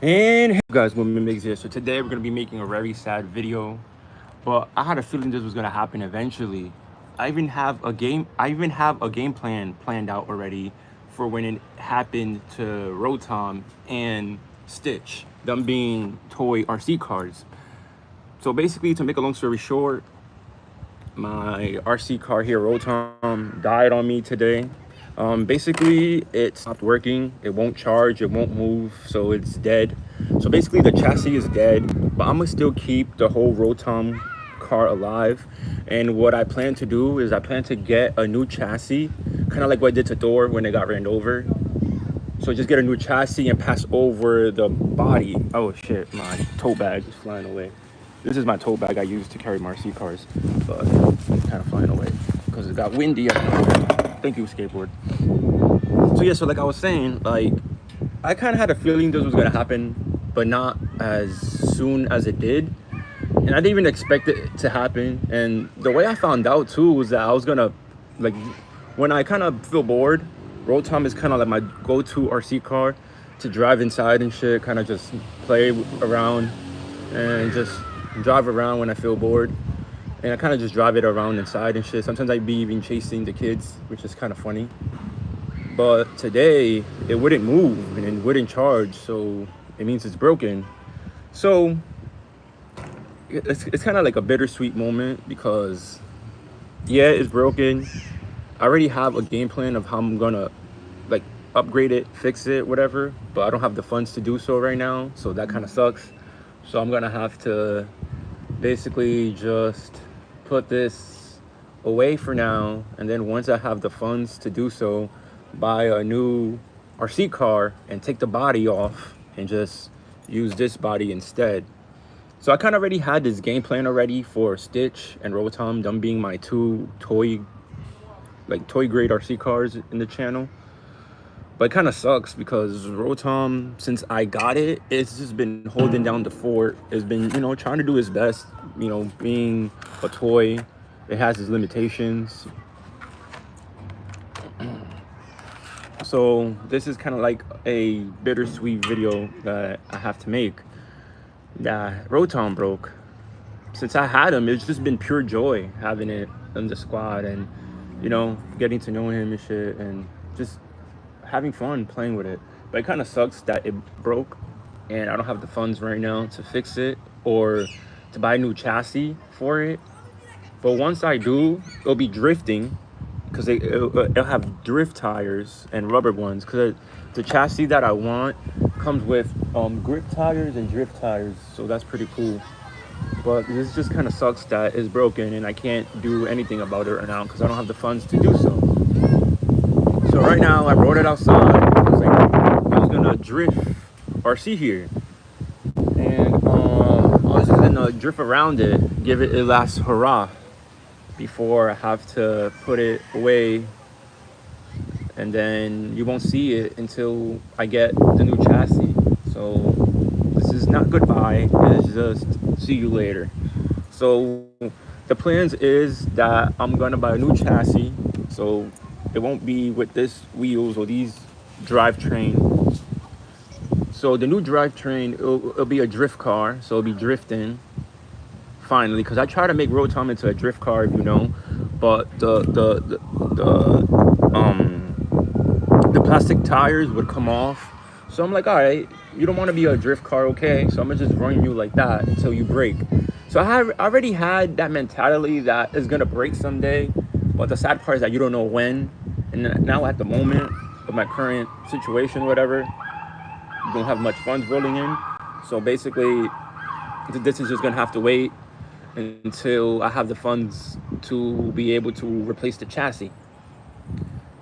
And hey guys, Women Mix here. So today we're gonna be making a very sad video, but I had a feeling this was gonna happen eventually. I even have a game plan planned out already for when it happened to Rotom and Stitch, them being toy RC cars. So basically, to make a long story short, my RC car here, Rotom, died on me today. Basically, it stopped working. It won't charge. It won't move. So it's dead. So basically, the chassis is dead. But I'm gonna still keep the whole Rotom car alive. And what I plan to do is I plan to get a new chassis, kind of like what I did to Thor when it got ran over. So just get a new chassis and pass over the body. Oh shit, my tote bag is flying away. This is my tote bag I use to carry my RC cars, but it's kind of flying away because it got windy. Thank you, skateboard. So yeah, so like I was saying, like I kind of had a feeling this was gonna happen, but not as soon as it did. And I didn't even expect it to happen. And the way I found out too was that I was gonna, like, when I kind of feel bored, Rotom is kind of like my go-to RC car to drive inside and shit, kind of just play around and just drive around when I feel bored. And I kind of just drive it around inside and shit. Sometimes I'd be even chasing the kids, which is kind of funny. But today, it wouldn't move and it wouldn't charge, so it means it's broken. So it's kind of like a bittersweet moment because, yeah, it's broken. I already have a game plan of how I'm gonna like upgrade it, fix it, whatever, but I don't have the funds to do so right now, so that kind of sucks. So I'm gonna have to basically just put this away for now, and then once I have the funds to do so, buy a new RC car and take the body off and just use this body instead. So I kind of already had this game plan already for Stitch and Rotom, them being my two toy grade RC cars in the channel. But it kind of sucks because Rotom, since I got it, it's just been holding down the fort. It's been, trying to do its best, being a toy. It has its limitations. So this is kind of like a bittersweet video that I have to make. That Rotom broke. Since I had him, it's just been pure joy having it in the squad and, getting to know him and shit and just having fun playing with it. But it kind of sucks that it broke and I don't have the funds right now to fix it or to buy a new chassis for it. But once I do, it'll be drifting because it'll have drift tires and rubber ones because the chassis that I want comes with grip tires and drift tires, so that's pretty cool. But this just kind of sucks that it's broken and I can't do anything about it right now because I don't have the funds to do so. So right now I rode it outside. I was gonna drift RC here, and I was just gonna drift around it, give it a last hurrah before I have to put it away, and then you won't see it until I get the new chassis. So this is not goodbye, it's just see you later. So the plans is that I'm gonna buy a new chassis, so it won't be with this wheels or these drivetrain. So the new drivetrain, it'll be a drift car, so it'll be drifting finally, because I try to make Rotom into a drift car, but the plastic tires would come off. So I'm like, all right, you don't want to be a drift car, okay? So I'm gonna just run you like that until you break. So I already had that mentality that it's gonna break someday, but the sad part is that you don't know when. And now at the moment of my current situation, whatever, you don't have much funds rolling in. So basically, this is just gonna have to wait until I have the funds to be able to replace the chassis.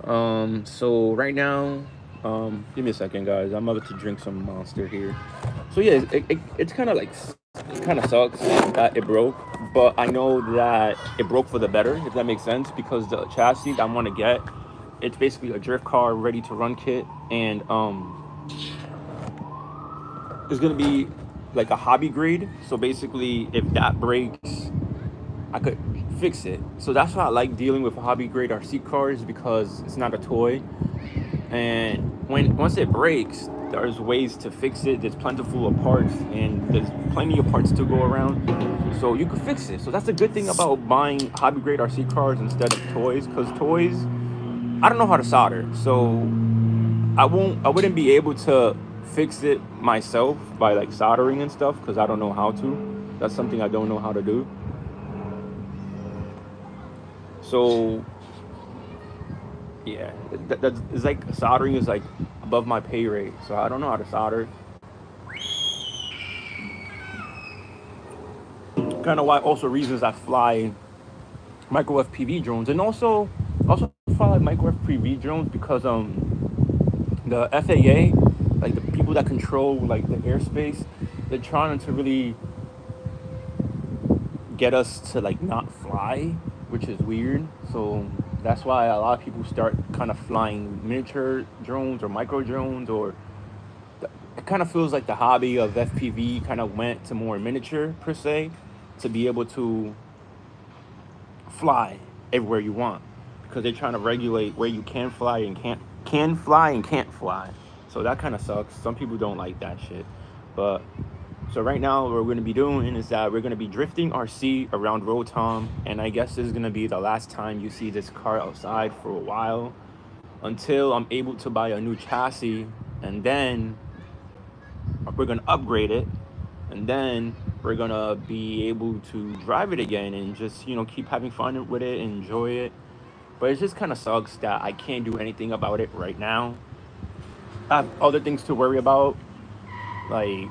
So right now, give me a second, guys. I'm about to drink some Monster here. So yeah, it's kind of like, it kind of sucks that it broke, but I know that it broke for the better, if that makes sense, because the chassis that I want to get, it's basically a drift car ready to run kit, and it's gonna be like a hobby grade. So basically, if that breaks, I could fix it. So that's why I like dealing with hobby grade RC cars, because it's not a toy. And once it breaks, there's ways to fix it. There's plentiful of parts, and there's plenty of parts to go around, so you can fix it. So that's the good thing about buying hobby grade RC cars instead of toys, because toys, I don't know how to solder, so I wouldn't be able to fix it myself by like soldering and stuff, because I don't know how to. That's something I don't know how to do. So yeah, that's it's like soldering is like above my pay rate, so I don't know how to solder. Kind of why also reasons I fly micro FPV drones, and also fly like micro FPV drones because the FAA, like the people that control like the airspace, they're trying to really get us to like not fly, which is weird. So that's why a lot of people start kind of flying miniature drones or micro drones, or it kind of feels like the hobby of FPV kind of went to more miniature per se, to be able to fly everywhere you want, because they're trying to regulate where you can fly and can't fly. So that kind of sucks. Some people don't like that shit. But so right now what we're going to be doing is that we're going to be drifting RC around Rotom, and I guess this is going to be the last time you see this car outside for a while, until I'm able to buy a new chassis, and then we're going to upgrade it, and then we're going to be able to drive it again and just, you know, keep having fun with it and enjoy it. But it just kind of sucks that I can't do anything about it right now. I have other things to worry about, like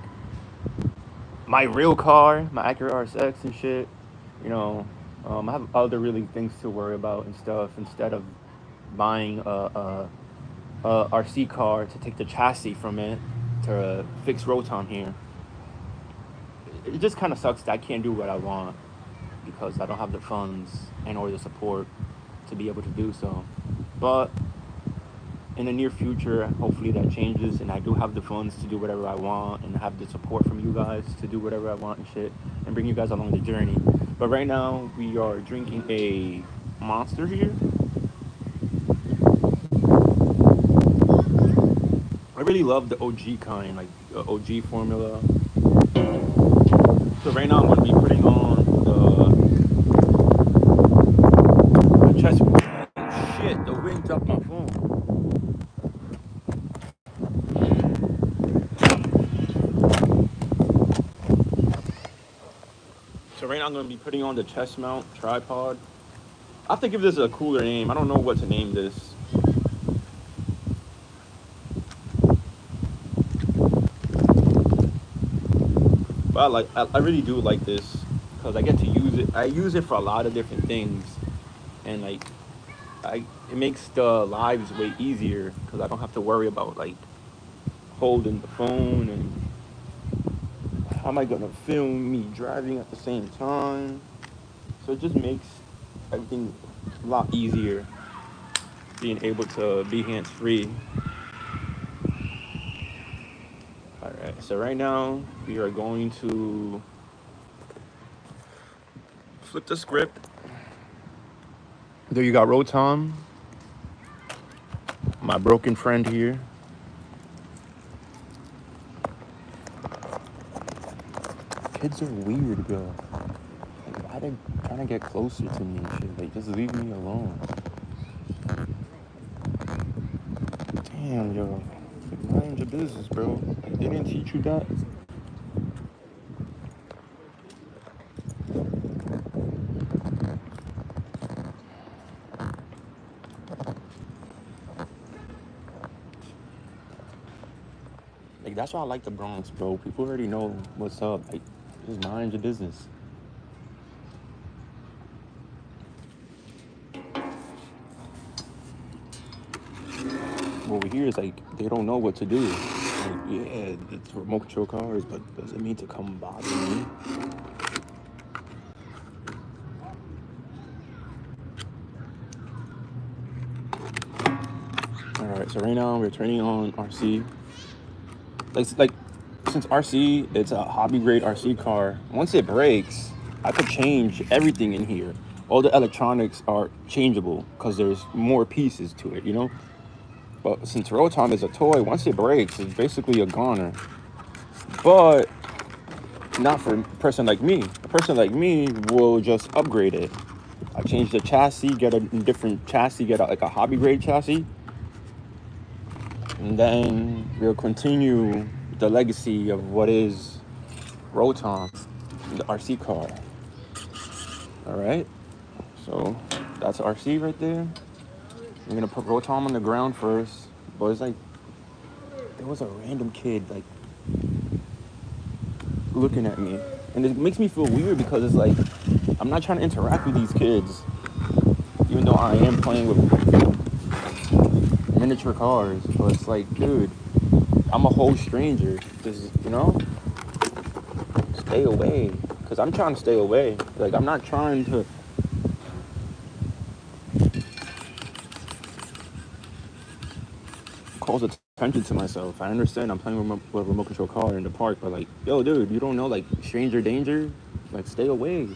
my real car, my Acura RSX and shit. You know, I have other really things to worry about and stuff, instead of buying a RC car to take the chassis from it to fix Rotom here. It just kind of sucks that I can't do what I want because I don't have the funds and or the support to be able to do so. But in the near future, hopefully that changes, and I do have the funds to do whatever I want, and have the support from you guys to do whatever I want and shit, and bring you guys along the journey. But right now, we are drinking a Monster here. I really love the OG kind, like the OG formula. So right now, I'm going to be putting on the chest. Shit, the wind dropped my phone. So right now I'm going to be putting on the chest mount tripod. I have to give this a cooler name. I don't know what to name this. But I really do like this because I get to use it. I use it for a lot of different things, and like it makes the lives way easier because I don't have to worry about like holding the phone and how am I gonna film me driving at the same time. So it just makes everything a lot easier, being able to be hands-free. All right, so right now we are going to flip the script. There you got Rotom, my broken friend here. Kids are weird, bro. Like, why they trying to get closer to me and shit? Like, just leave me alone. Damn, yo. Like, mind your business, bro. Like, they didn't teach you that? Like, that's why I like the Bronx, bro. People already know what's up. Like, just mind your business. Over here is like, they don't know what to do. Like, yeah, it's remote control cars, but does it mean to come bother me? Alright, so right now we're turning on RC. Like since RC, it's a hobby grade RC car, once it breaks, I could change everything in here. All the electronics are changeable because there's more pieces to it, you know? But since Rotom is a toy, once it breaks, it's basically a goner. But not for a person like me. A person like me will just upgrade it. I change the chassis, get a different chassis, get like a hobby grade chassis, and then we'll continue the legacy of what is Rotom, the RC car. All right, so that's RC right there. I'm gonna put Rotom on the ground first, but it's like there was a random kid like looking at me, and it makes me feel weird because it's like I'm not trying to interact with these kids, even though I am playing with miniature cars. But it's like, dude, I'm a whole stranger. Just, stay away, because I'm trying to stay away. Like, I'm not trying to cause attention to myself. I understand I'm playing with a remote control car in the park, but like, yo, dude, you don't know, like, stranger danger? Like, stay away.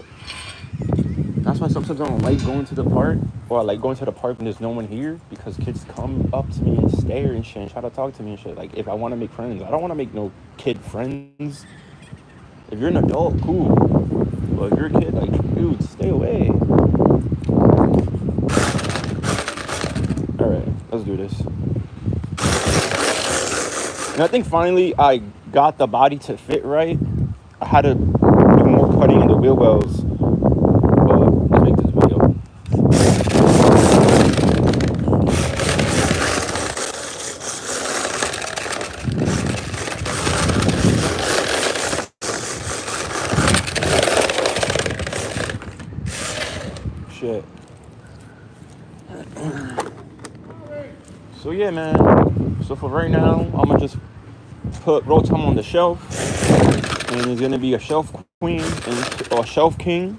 That's why sometimes I don't like going to the park, or I like going to the park when there's no one here, because kids come up to me and stare and shit and try to talk to me and shit. Like, if I want to make friends, I don't want to make no kid friends. If you're an adult, cool. But if you're a kid, like, dude, stay away. Alright, let's do this. And I think finally I got the body to fit right. I had to do more cutting in the wheel wells. But let's make this video. Shit. So yeah, man. So for right now, I'm gonna just put Rotom on the shelf, and he's gonna be a shelf queen or shelf king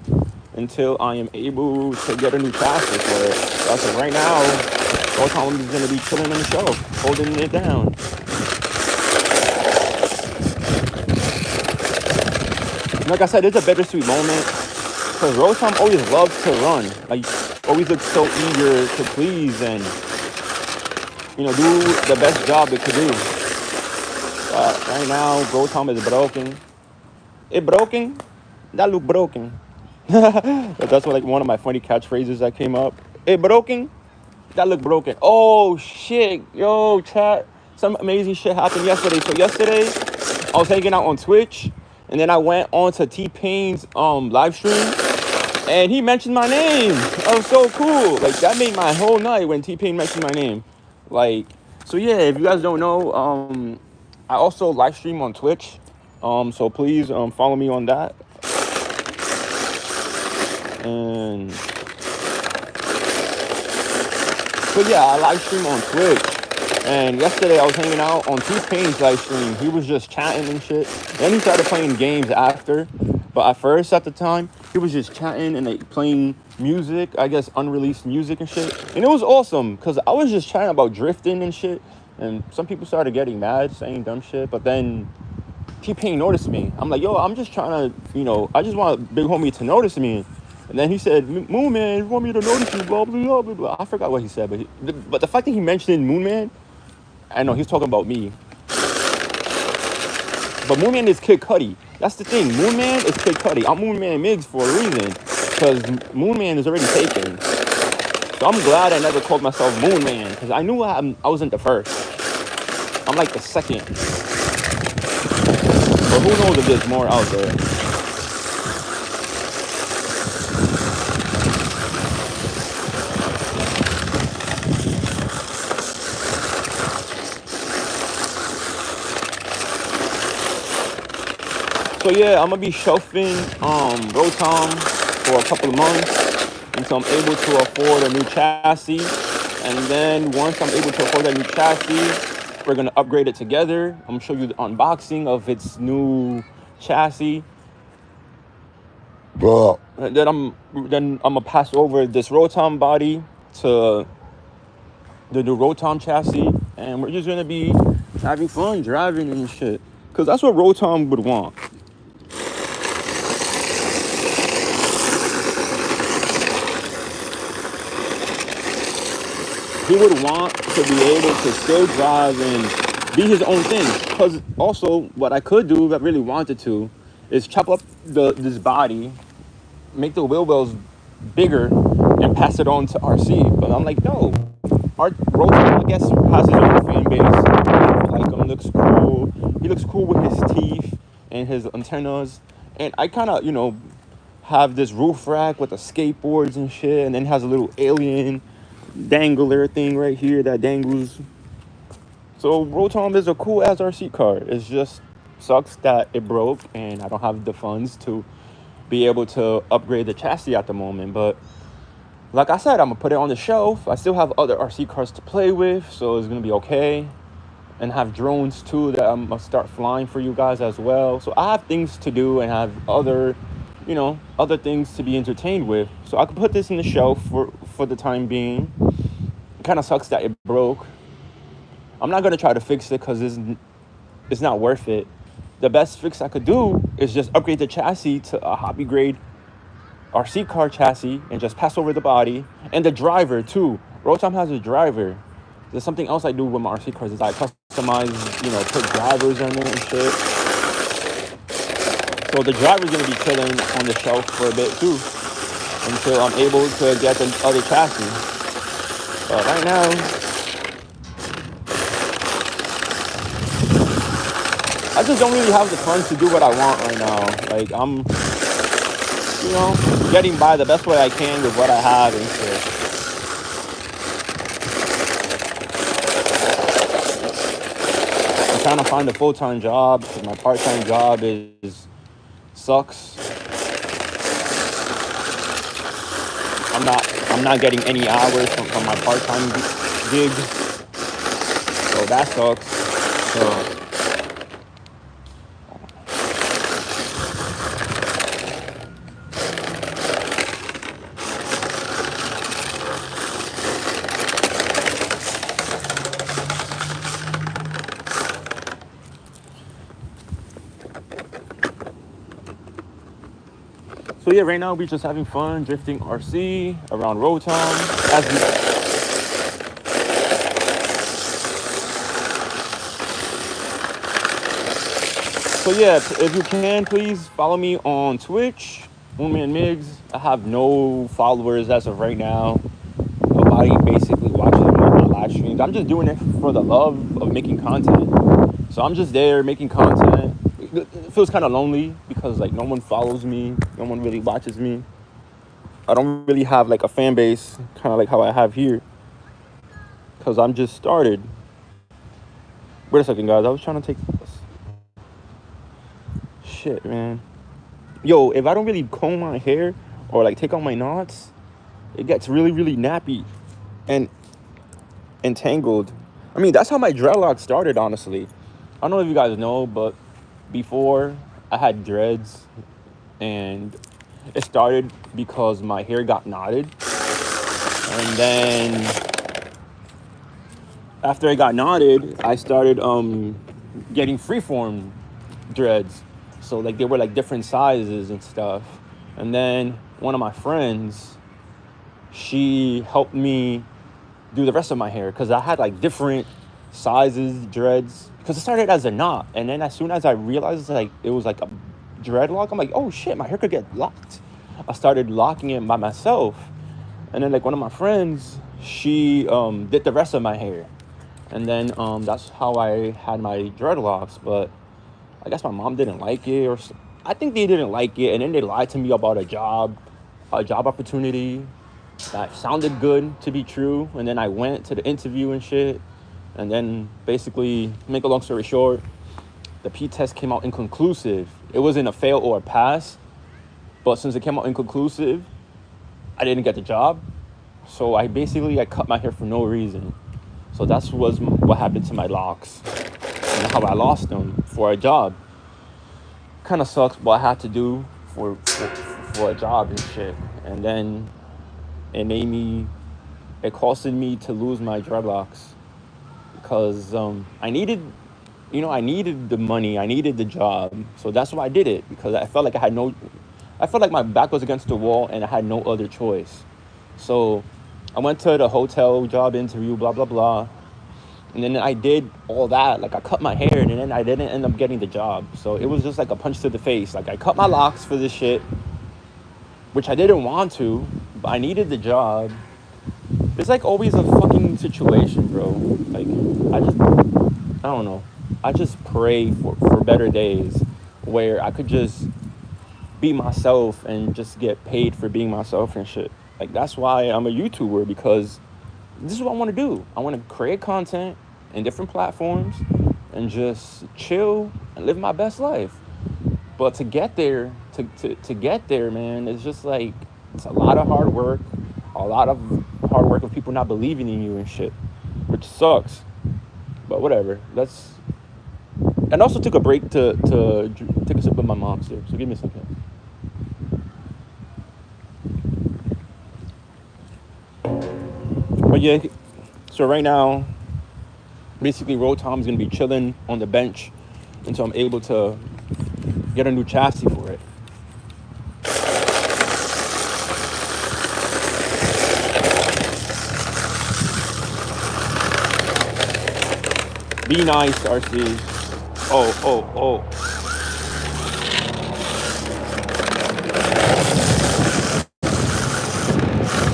until I am able to get a new chassis for it. That's it. Right now, Rotom is gonna be chilling on the shelf, holding it down. Like I said, it's a bittersweet moment, because Rotom always loves to run. Like, always looks so eager to please and, do the best job it could do. But right now, Rotom is broken. It broken? That look broken. That's what, like, one of my funny catchphrases that came up. It broken? That look broken. Oh, shit. Yo, chat. Some amazing shit happened yesterday. So yesterday, I was hanging out on Twitch, and then I went on to T-Pain's live stream, and he mentioned my name. That was so cool. Like, that made my whole night when T-Pain mentioned my name. Like, so yeah, if you guys don't know, I also live stream on Twitch. So please follow me on that. And but yeah, I live stream on Twitch. And yesterday I was hanging out on T-Pain's live stream. He was just chatting and shit. Then he started playing games after. But at first, at the time, he was just chatting and like playing music, I guess unreleased music and shit. And it was awesome, because I was just chatting about drifting and shit. And some people started getting mad, saying dumb shit. But then T-Pain noticed me. I'm like, yo, I'm just trying to, I just want Big Homie to notice me. And then he said, Moon Man, you want me to notice you, blah, blah, blah, blah, blah. I forgot what he said. But the fact that he mentioned Moon Man, I know he's talking about me. But Moon Man is Kid Cudi. That's the thing. Moon Man is Kid Cudi. I'm Moon Man Miggs for a reason, because Moon Man is already taken. So I'm glad I never called myself Moon Man, because I knew I wasn't the first. I'm like the second. But who knows if there's more out there. So yeah, I'm gonna be shelving Rotom for a couple of months until I'm able to afford a new chassis. And then once I'm able to afford that new chassis, we're gonna upgrade it together. I'm gonna show you the unboxing of its new chassis. Then I'm gonna pass over this Rotom body to the new Rotom chassis, and we're just gonna be having fun driving and shit, because that's what Rotom would want. he would want to be able to still drive and be his own thing. Because also, what I could do if I really wanted to is chop up this body, make the wheel wells bigger, and pass it on to RC. But I'm like, no. Our Rotom, I guess, has his own fan base. Like looks cool. He looks cool with his teeth and his antennas. And I kind of, have this roof rack with the skateboards and shit, and then has a little alien dangler thing right here that dangles. So Rotom is a cool ass RC car. It just sucks that it broke and I don't have the funds to be able to upgrade the chassis at the moment. But like I said, I'm gonna put it on the shelf. I still have other RC cars to play with, so it's gonna be okay. And have drones too that I'm gonna start flying for you guys as well. So I have things to do and have other things to be entertained with. So I could put this in the shelf for the time being. It kind of sucks that it broke. I'm not gonna try to fix it because it's not worth it. The best fix I could do is just upgrade the chassis to a hobby grade RC car chassis and just pass over the body and the driver too. Rotom has a driver. There's something else I do with my RC cars is I customize, put drivers on it and shit. So the driver's gonna be chilling on the shelf for a bit too until I'm able to get the other chassis. But right now, I just don't really have the funds to do what I want right now. Like I'm, getting by the best way I can with what I have and shit. I'm trying to find a full-time job because my part-time job sucks. I'm not getting any hours from my part-time gig, so that sucks. So yeah, right now we're just having fun drifting RC around Rotom. So yeah, if you can, please follow me on Twitch, Moonman Migs. I have no followers as of right now. Nobody basically watches my live streams. I'm just doing it for the love of making content. So I'm just there making content. It feels kind of lonely because like no one follows me, no one really watches me. I don't really have like a fan base, kind of like how I have here, because I'm just started. Wait a second, guys. I was trying to take this. Shit, man. Yo, if I don't really comb my hair or like take out my knots, it gets really, really nappy and entangled. I mean, that's how my dreadlocks started, honestly. I don't know if you guys know, but before I had dreads, and it started because my hair got knotted, and then after it got knotted, I started getting freeform dreads. So like they were like different sizes and stuff. And then one of my friends, she helped me do the rest of my hair because I had like different sizes dreads, because it started as a knot, and then as soon as I realized like it was like a dreadlock, I'm like, oh shit, my hair could get locked. I started locking it by myself, and then like one of my friends, she did the rest of my hair, and then that's how I had my dreadlocks. But I guess my mom didn't like it, or I think they didn't like it, and then they lied to me about a job opportunity that sounded good to be true, and then I went to the interview and shit. And then basically, make a long story short, the P test came out inconclusive. It wasn't a fail or a pass, but since it came out inconclusive, I didn't get the job. So I cut my hair for no reason. So that's what happened to my locks and how I lost them for a job. Kind of sucks what I had to do for a job and shit. And then it costed me to lose my dreadlocks. Because I needed the money, I needed the job, so that's why I did it. Because I felt like my back was against the wall and I had no other choice. So I went to the hotel job interview, blah, blah, blah. And then I did all that. Like, I cut my hair, and then I didn't end up getting the job. So it was just like a punch to the face. Like, I cut my locks for this shit, which I didn't want to, but I needed the job. It's like always a fucking situation, bro. Like, I don't know. I just pray for better days where I could just be myself and just get paid for being myself and shit. Like, that's why I'm a YouTuber, because this is what I want to do. I want to create content in different platforms and just chill and live my best life. But to get there, to get there, man, it's just like, it's a lot of hard work, of people not believing in you and shit, which sucks. But whatever. And also took a break to take a sip of my Monster. So give me a second. But yeah, so right now, basically Rotom's gonna be chilling on the bench until I'm able to get a new chassis for it. Be nice, RC. Oh.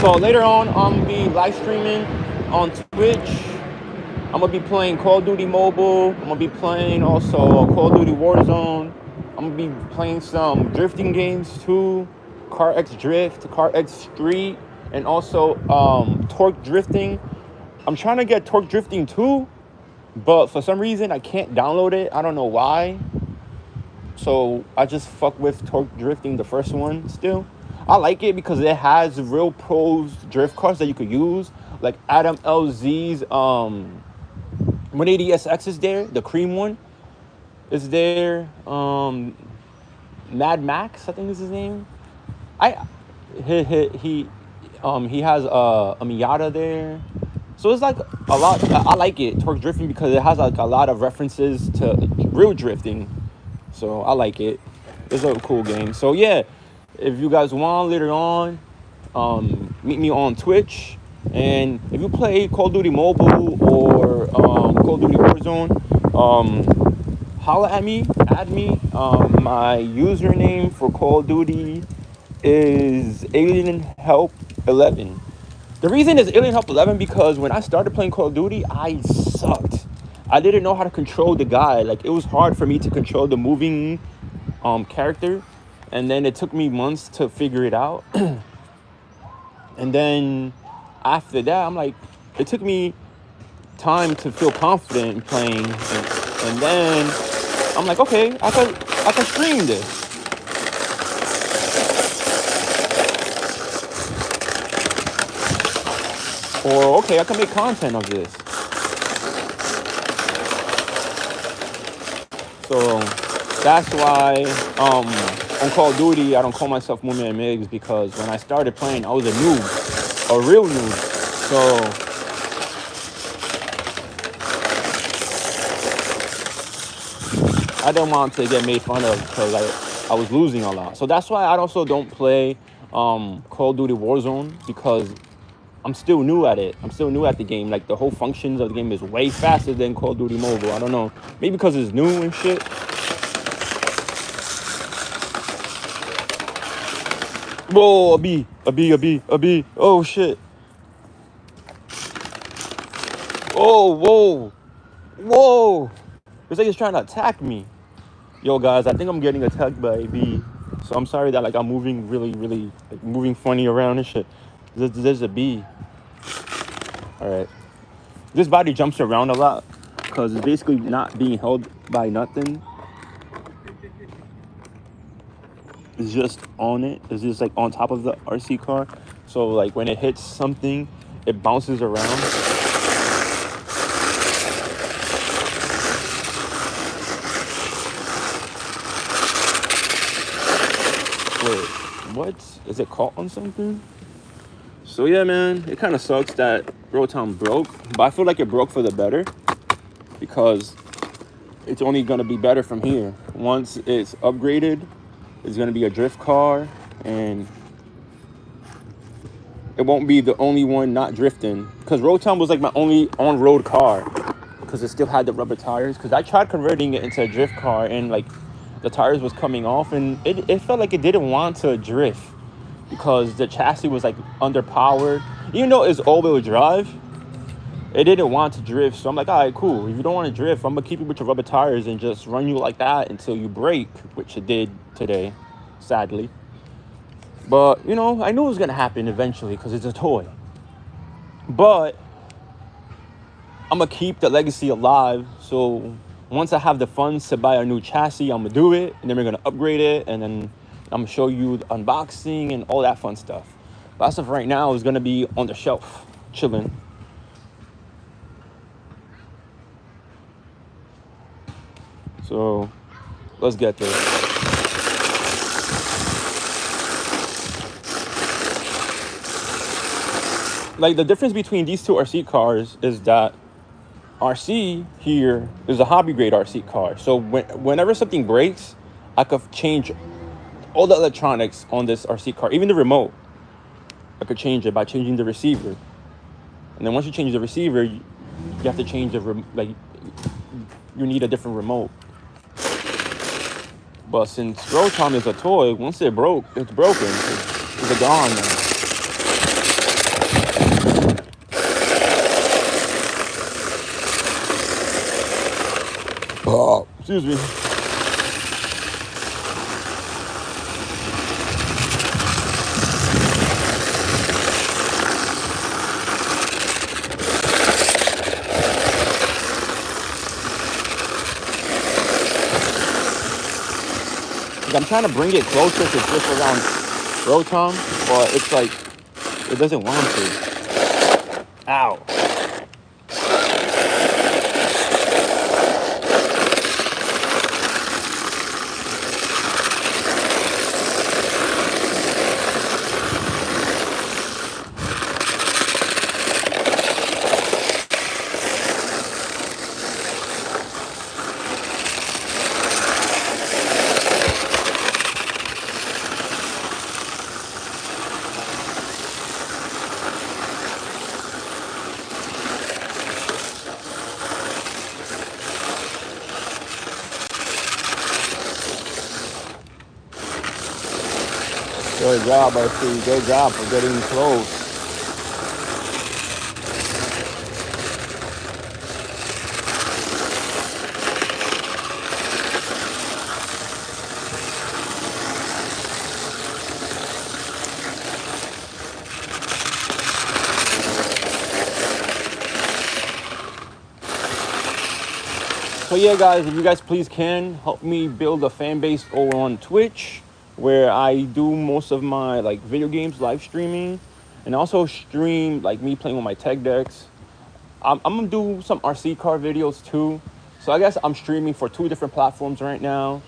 So later on, I'm gonna be live streaming on Twitch. I'm gonna be playing Call of Duty Mobile. I'm gonna be playing also Call of Duty Warzone. I'm gonna be playing some drifting games too. Car X Drift, Car X Street, and also Torque Drifting. I'm trying to get Torque Drifting too, but for some reason I can't download it. I don't know why. So I just fuck with Torque Drifting, the first one still. I like it because it has real pros drift cars that you could use. Like Adam LZ's 180SX is there. The cream one is there. Mad Max, I think is his name. He has a Miata there. So it's like a lot. I like it, Torque Drifting, because it has like a lot of references to real drifting. So I like it. It's a cool game. So yeah, if you guys want later on, meet me on Twitch. And if you play Call of Duty Mobile or Call of Duty Warzone, holla at me, add me. My username for Call of Duty is Alien Help 11. The reason is Alien Help 11 because when I started playing Call of Duty, I sucked. I didn't know how to control the guy. Like, it was hard for me to control the moving character. And then it took me months to figure it out. And then after that, I'm like, it took me time to feel confident in playing. And then I'm like, okay, I can stream this. Or, okay, I can make content of this. So that's why on Call of Duty, I don't call myself Moomin and Migs, because when I started playing, I was a noob, a real noob. So I didn't want to get made fun of because I was losing a lot. So that's why I also don't play Call of Duty Warzone, because I'm still new at it. I'm still new at the game. Like, the whole functions of the game is way faster than Call of Duty Mobile. I don't know. Maybe because it's new and shit. Whoa, a B. Oh, shit. Oh, whoa. It's like it's trying to attack me. Yo, guys, I think I'm getting attacked by a bee. So I'm sorry that, like, I'm moving really, like, moving funny around and shit. There's a bee. All right. This body jumps around a lot because it's basically not being held by nothing. It's just on it. It's just like on top of the RC car. So like when it hits something, it bounces around. Wait, what? Is it caught on something? So yeah, man, it kind of sucks that Rotom broke, but I feel like it broke for the better because it's only gonna be better from here. Once it's upgraded, it's gonna be a drift car, and it won't be the only one not drifting. Because Rotom was like my only on-road car, because it still had the rubber tires. Because I tried converting it into a drift car, and like the tires was coming off, and it felt like it didn't want to drift because the chassis was like underpowered. Even though it's all-wheel drive, it didn't want to drift. So I'm like, all right, cool. If you don't want to drift, I'm gonna keep you with your rubber tires and just run you like that until you break, which it did today, sadly. But you know, I knew it was gonna happen eventually because it's a toy. But I'm gonna keep the legacy alive. So once I have the funds to buy a new chassis, I'm gonna do it, and then we're gonna upgrade it, and then I'm gonna show you the unboxing and all that fun stuff. But as of right now, it's gonna be on the shelf, chilling. So let's get this. Like, the difference between these two RC cars is that RC here is a hobby grade RC car. So whenever something breaks, I could change all the electronics on this RC car, even the remote. I could change it by changing the receiver. And then once you change the receiver, you have to change you need a different remote. But since Rotom is a toy, once it broke, it's broken. It's gone now. Oh, excuse me. I'm trying to bring it closer to just around Rotom, but it's like, it doesn't want to. Ow. Good job, RC. Good job for getting close. So yeah, guys, if you guys please can help me build a fan base over on Twitch, where I do most of my like video games live streaming, and also stream like me playing with my tech decks. I'm gonna do some RC car videos too. So I guess I'm streaming for 2 different platforms right now,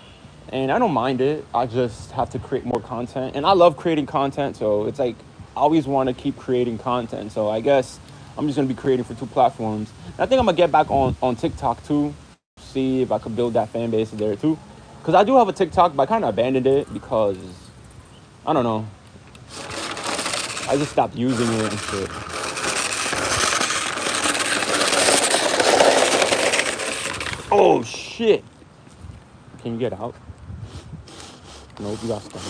and I don't mind it. I just have to create more content, and I love creating content. So it's like I always want to keep creating content. So I guess I'm just gonna be creating for 2 platforms. And I think I'm gonna get back on TikTok too, see if I could build that fan base there too. Because I do have a TikTok, but I kind of abandoned it because, I don't know, I just stopped using it and shit. Oh, shit. Can you get out? Nope, you got stuck.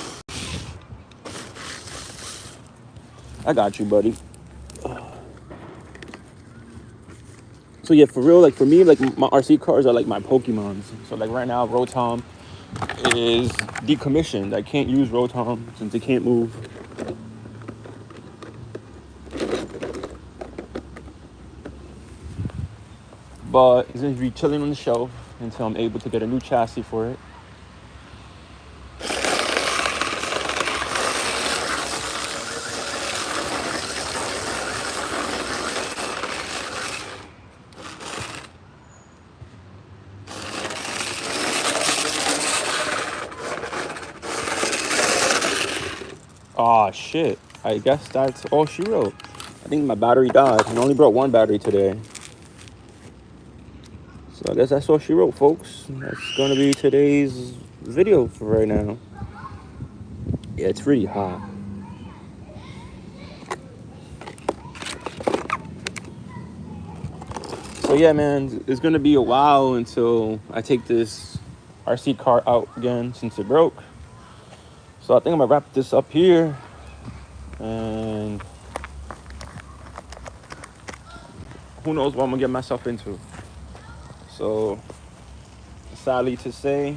I got you, buddy. So yeah, for real, like for me, like my RC cars are like my Pokemons. So like right now, Rotom is decommissioned. I can't use Rotom since it can't move. But it's gonna be chilling on the shelf until I'm able to get a new chassis for it. Aw, shit. I guess that's all she wrote. I think my battery died. I only brought 1 battery today. So I guess that's all she wrote, folks. That's gonna be today's video for right now. Yeah, it's really hot. So yeah, man, it's gonna be a while until I take this RC car out again since it broke. So I think I'm gonna wrap this up here, and who knows what I'm gonna get myself into. So sadly to say,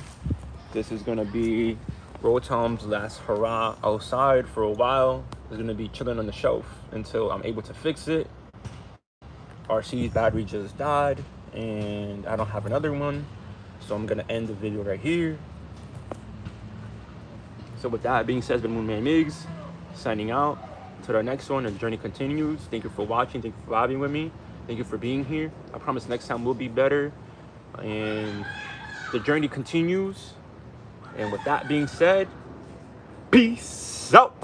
this is gonna be Rotom's last hurrah outside for a while. It's gonna be chilling on the shelf until I'm able to fix it. RC's battery just died, and I don't have another one, so I'm gonna end the video right here. So with that being said, it's been Moonman Miggs signing out. Until our next one, the journey continues. Thank you for watching. Thank you for vibing with me. Thank you for being here. I promise next time will be better, and the journey continues. And with that being said, peace out.